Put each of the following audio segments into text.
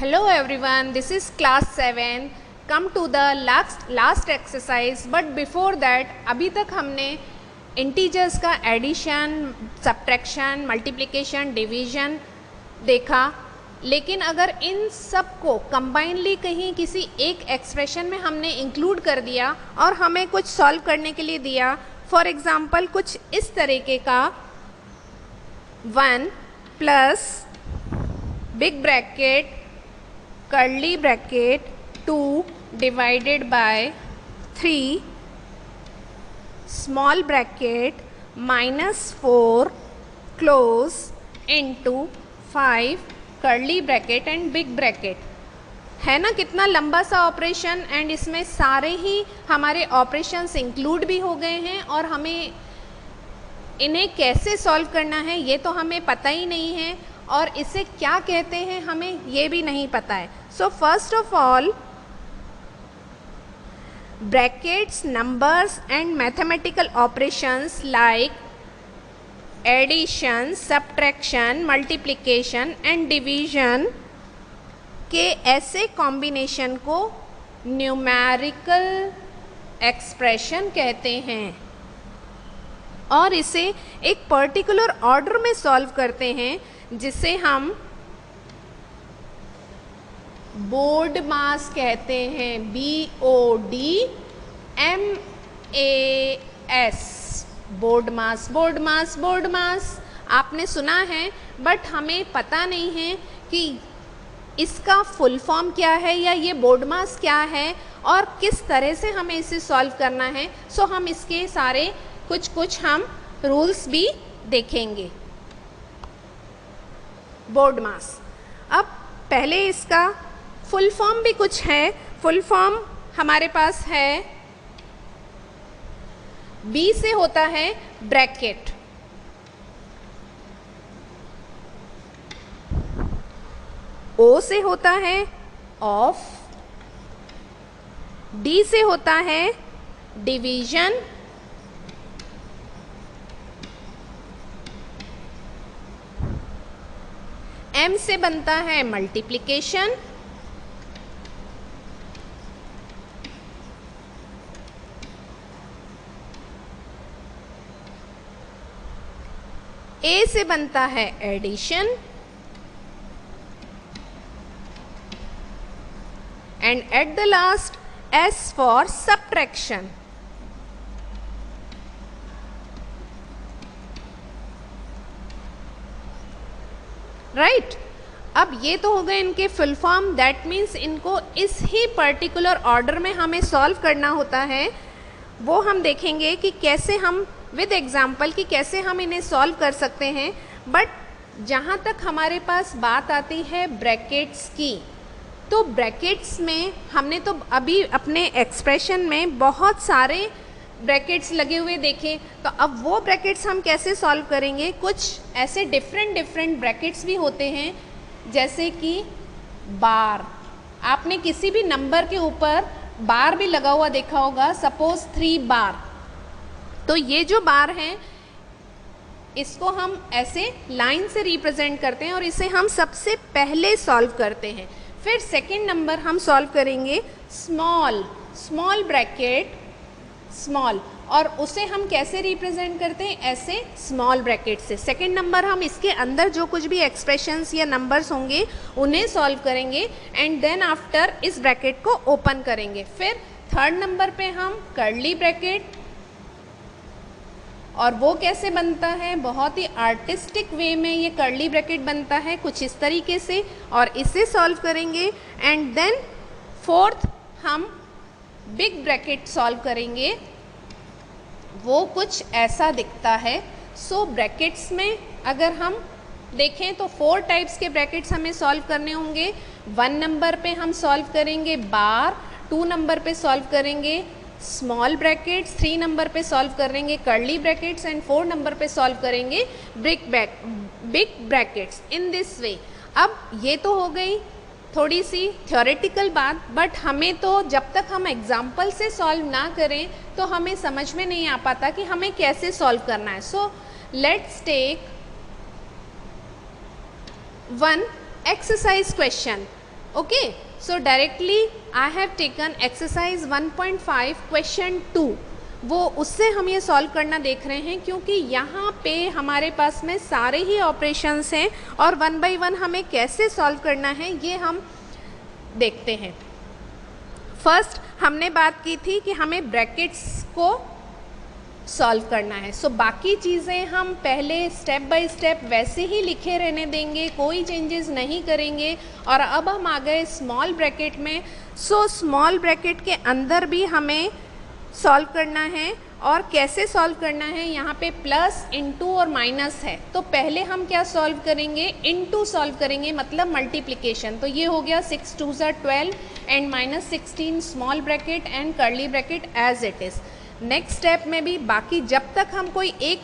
Hello everyone, this is class 7. Come to the last exercise. But before that, अभी तक हमने integers का addition, subtraction, multiplication, division देखा. लेकिन अगर इन सब को कंबाइनली कहीं किसी एक एक्सप्रेशन में हमने इंक्लूड कर दिया और हमें कुछ सॉल्व करने के लिए दिया, फॉर एग्जांपल कुछ इस तरीके का 1 plus big bracket curly bracket 2 divided by 3 small bracket -4 close into 5 curly bracket and big bracket है ना. कितना लंबा सा ऑपरेशन, एंड इसमें सारे ही हमारे ऑपरेशंस इंक्लूड भी हो गए हैं और हमें इन्हें कैसे सॉल्व करना है ये तो हमें पता ही नहीं है, और इसे क्या कहते हैं हमें ये भी नहीं पता है. So first of all, brackets, numbers and mathematical operations like addition, subtraction, multiplication and division के ऐसे कॉम्बिनेशन को न्यूमेरिकल एक्सप्रेशन कहते हैं, और इसे एक पर्टिकुलर ऑर्डर में सॉल्व करते हैं जिसे हम बोर्ड मास कहते हैं. BODMAS, बोर्ड मास. बोर्ड मास, बोर्ड मास आपने सुना है, बट हमें पता नहीं है कि इसका फुल फॉर्म क्या है या ये बोर्ड मास क्या है और किस तरह से हमें इसे सॉल्व करना है. सो हम इसके सारे कुछ हम रूल्स भी देखेंगे. बोर्ड मास. अब पहले इसका फुल फॉर्म भी कुछ है. फुल फॉर्म हमारे पास है, B से होता है ब्रैकेट, O से होता है ऑफ, D से होता है डिवीजन, M से बनता है मल्टीप्लिकेशन, A से बनता है addition, and at the last S for subtraction. Right. अब ये तो हो गए इनके फुल फॉर्म. दैट मीन्स इनको इस ही पर्टिकुलर ऑर्डर में हमें सॉल्व करना होता है. वो हम देखेंगे कि कैसे हम विद एग्जाम्पल कि कैसे हम इन्हें सॉल्व कर सकते हैं. बट जहाँ तक हमारे पास बात आती है ब्रैकेट्स की, तो ब्रैकेट्स में हमने तो अभी अपने एक्सप्रेशन में बहुत सारे ब्रैकेट्स लगे हुए देखे. तो अब वो ब्रैकेट्स हम कैसे सॉल्व करेंगे. कुछ ऐसे डिफरेंट ब्रैकेट्स भी होते हैं, जैसे कि बार. आपने किसी भी नंबर के ऊपर बार भी लगा हुआ देखा होगा. सपोज 3 बार. तो ये जो बार हैं इसको हम ऐसे लाइन से रिप्रेजेंट करते हैं और इसे हम सबसे पहले सॉल्व करते हैं. फिर सेकंड नंबर हम सॉल्व करेंगे स्मॉल ब्रैकेट स्मॉल, और उसे हम कैसे रिप्रेजेंट करते हैं, ऐसे स्मॉल ब्रैकेट से. सेकंड नंबर हम इसके अंदर जो कुछ भी एक्सप्रेशंस या नंबर्स होंगे उन्हें सॉल्व करेंगे, एंड देन आफ्टर इस ब्रैकेट को ओपन करेंगे. फिर थर्ड नंबर पे हम कर्ली ब्रैकेट, और वो कैसे बनता है, बहुत ही आर्टिस्टिक वे में ये कर्ली ब्रैकेट बनता है कुछ इस तरीके से, और इसे सॉल्व करेंगे. एंड देन फोर्थ हम बिग ब्रैकेट सॉल्व करेंगे. वो कुछ ऐसा दिखता है. सो ब्रैकेट्स में अगर हम देखें तो 4 टाइप्स के ब्रैकेट्स हमें सॉल्व करने होंगे. 1 नंबर पे हम सॉल्व करेंगे बार, 2 नंबर पे सॉल्व करेंगे स्मॉल ब्रैकेट्स, 3 नंबर पे सॉल्व करेंगे कर्ली ब्रैकेट्स, एंड 4 नंबर पे सॉल्व करेंगे big brackets. In this way. अब ये तो हो गई थोड़ी सी थ्योरेटिकल बात, बट हमें तो जब तक हम एग्जाम्पल से सॉल्व ना करें तो हमें समझ में नहीं आ पाता कि हमें कैसे सॉल्व करना है. So let's take one exercise question. Okay, so directly I have taken exercise 1.5 question 2, वो उससे हम ये सॉल्व करना देख रहे हैं क्योंकि यहाँ पे हमारे पास में सारे ही ऑपरेशंस हैं और 1 बाय 1 हमें कैसे सॉल्व करना है ये हम देखते हैं। फर्स्ट हमने बात की थी कि हमें ब्रैकेट्स को सॉल्व करना है, सो बाकी चीज़ें हम पहले स्टेप बाय स्टेप वैसे ही लिखे रहने देंगे, कोई चेंजेस नहीं करेंगे। और अब हम आ गए स्मॉल ब्रैकेट में, सो स्मॉल ब्रैकेट के अंदर भी हमें सॉल्व करना है। और कैसे सॉल्व करना है, यहाँ पे प्लस इनटू और माइनस है, तो पहले हम क्या सॉल्व करेंगे, इनटू सॉल्व करेंगे, मतलब मल्टीप्लिकेशन। तो ये हो गया 6 2 12 and -16 small bracket and curly bracket as it is. Next step में भी बाकी जब तक हम कोई एक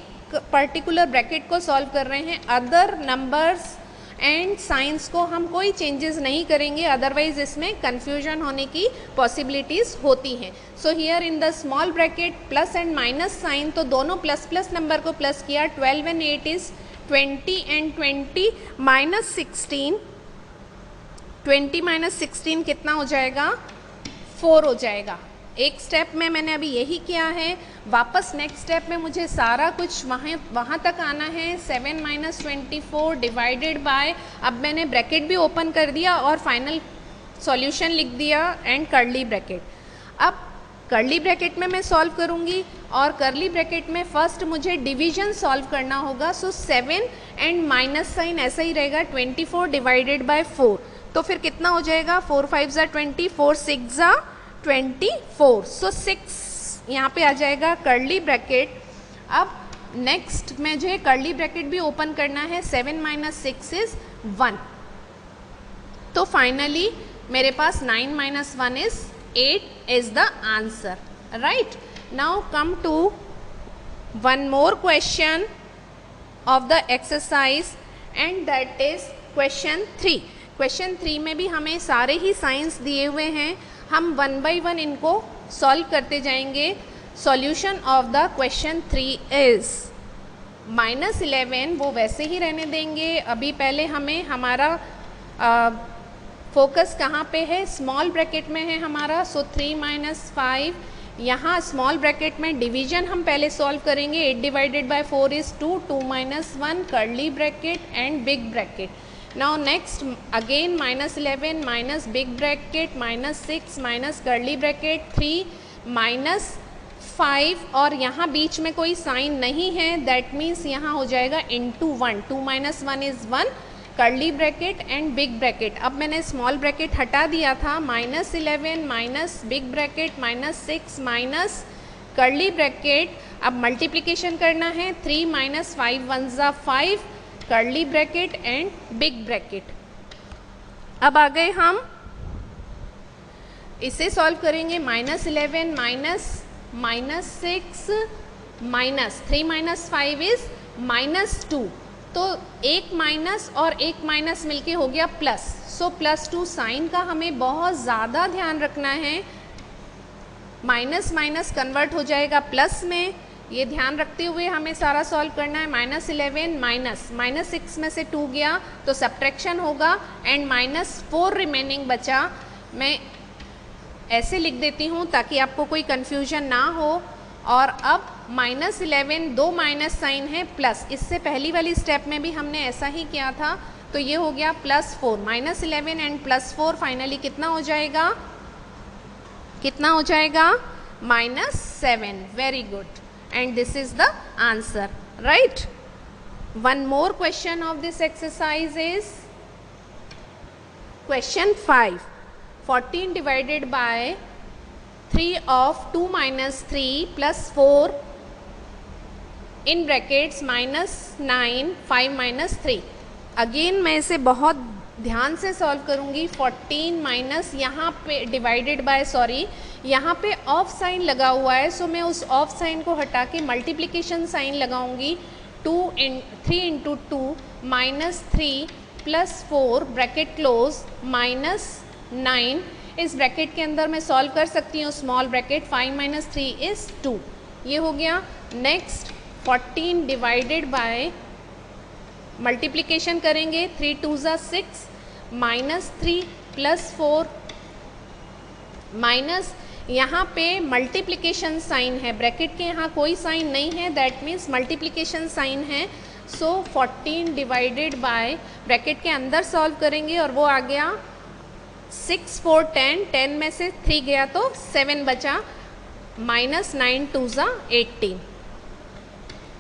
पर्टिकुलर ब्रैकेट को सॉल्व कर रहे हैं, अदर नंबर्स एंड साइंस को हम कोई चेंजेस नहीं करेंगे, अदरवाइज इसमें कन्फ्यूजन होने की पॉसिबिलिटीज़ होती हैं। So here in the small bracket plus and minus sign, तो दोनों प्लस प्लस नंबर को प्लस किया, 12 एंड 8 इज़ 20 एंड 20 -16, 20 -16 कितना हो जाएगा, 4 हो जाएगा। एक स्टेप में मैंने अभी यही किया है, वापस नेक्स्ट स्टेप में मुझे सारा कुछ वहाँ तक आना है। 7 - 24 डिवाइडेड बाय, अब मैंने ब्रैकेट भी ओपन कर दिया और फाइनल सॉल्यूशन लिख दिया एंड कर्ली ब्रैकेट। अब कर्ली ब्रैकेट में मैं सॉल्व करूँगी और कर्ली ब्रैकेट में फर्स्ट मुझे डिवीजन सॉल्व करना होगा। सो 7 एंड माइनस साइन ऐसा ही रहेगा, 24 डिवाइडेड बाय 4, तो फिर कितना हो जाएगा, 4 5 ज़ा 20, 4 6 ज़ा 24, सो 6 यहाँ पे आ जाएगा कर्ली ब्रैकेट। अब नेक्स्ट मुझे कर्ली ब्रैकेट भी ओपन करना है, 7 - 6 इज़ 1, तो फाइनली मेरे पास 9 - 1 is 8 is the answer, right. Now come to one more question of the exercise and that is question 3। Question 3 में भी हमें सारे ही साइंस दिए हुए हैं, हम 1 बाय 1 इनको सॉल्व करते जाएंगे। Solution of the question 3 is -11, वो वैसे ही रहने देंगे। अभी पहले हमें हमारा फोकस कहाँ पे है, स्मॉल ब्रैकेट में है हमारा। सो 3 - 5, यहाँ स्मॉल ब्रैकेट में डिवीजन हम पहले सॉल्व करेंगे। 8 divided by 4 is 2, 2 - 1 curly bracket and big bracket. Now next again -11 minus big bracket -6 minus curly bracket 3 -5 और यहाँ बीच में कोई साइन नहीं है, दैट मीन्स यहाँ हो जाएगा into 1, 2 - 1 is 1 curly bracket and big bracket. अब मैंने स्मॉल ब्रैकेट हटा दिया था, -11 minus big bracket -6 minus curly bracket. अब मल्टीप्लिकेशन करना है, 3 - 5 1 ज़ा 5 curly bracket and big bracket. अब आ गए हम इसे सॉल्व करेंगे, -11 माइनस -6 माइनस 3 - 5 इज़ -2, तो एक माइनस और एक माइनस मिलके हो गया प्लस। सो +2 साइन का हमें बहुत ज़्यादा ध्यान रखना है, माइनस माइनस कन्वर्ट हो जाएगा प्लस में, ये ध्यान रखते हुए हमें सारा सॉल्व करना है। -11 माइनस -6 में से 2 गया तो सब्ट्रैक्शन होगा एंड -4 रिमेनिंग बचा। मैं ऐसे लिख देती हूँ ताकि आपको कोई कन्फ्यूजन ना हो। और अब -11 दो माइनस साइन है प्लस, इससे पहली वाली स्टेप में भी हमने ऐसा ही किया था, तो ये हो गया +4। -11 एंड +4 फाइनली कितना हो जाएगा, कितना हो जाएगा, -7। Very good, and this is the answer, right? One more question of this exercise is question 5. 14 divided by 3 of 2 minus 3 plus 4 in brackets -9 5 minus 3। Again मैं इसे बहुत ध्यान से सॉल्व करूँगी। 14 माइनस यहाँ पे डिवाइडेड बाय, सॉरी यहाँ पे ऑफ साइन लगा हुआ है, सो मैं उस ऑफ साइन को हटा के मल्टीप्लिकेशन साइन लगाऊंगी। 3 × 2 -3 + 4 ब्रैकेट क्लोज -9, इस ब्रैकेट के अंदर मैं सॉल्व कर सकती हूँ स्मॉल ब्रैकेट। 5 - 3 इज़ 2, ये हो गया। नेक्स्ट 14 डिवाइडेड बाय, मल्टीप्लिकेशन करेंगे, 3 2 ज़ा 6 -3 + 4 माइनस, यहाँ पे मल्टीप्लिकेशन साइन है, ब्रैकेट के यहाँ कोई साइन नहीं है, दैट मीन्स मल्टीप्लिकेशन साइन है। सो 14 डिवाइडेड बाय, ब्रैकेट के अंदर सॉल्व करेंगे और वो आ गया 6 4 10, 10 में से 3 गया तो 7 बचा, -9 2 ज़ा 18।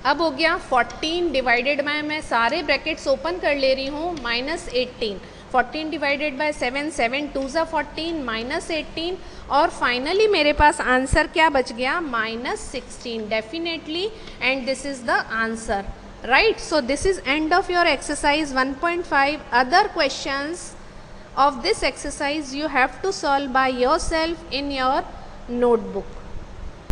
अब हो गया 14 डिवाइडेड बाय, मैं सारे ब्रैकेट्स ओपन कर ले रही हूँ, -18, 14 डिवाइडेड बाय 7, 7 2 ज़ा 14, -18, और फाइनली मेरे पास आंसर क्या बच गया, -16 definitely, and this is the answer, right. So this is end of your exercise 1.5. Other questions of this exercise you have to solve by yourself in your notebook.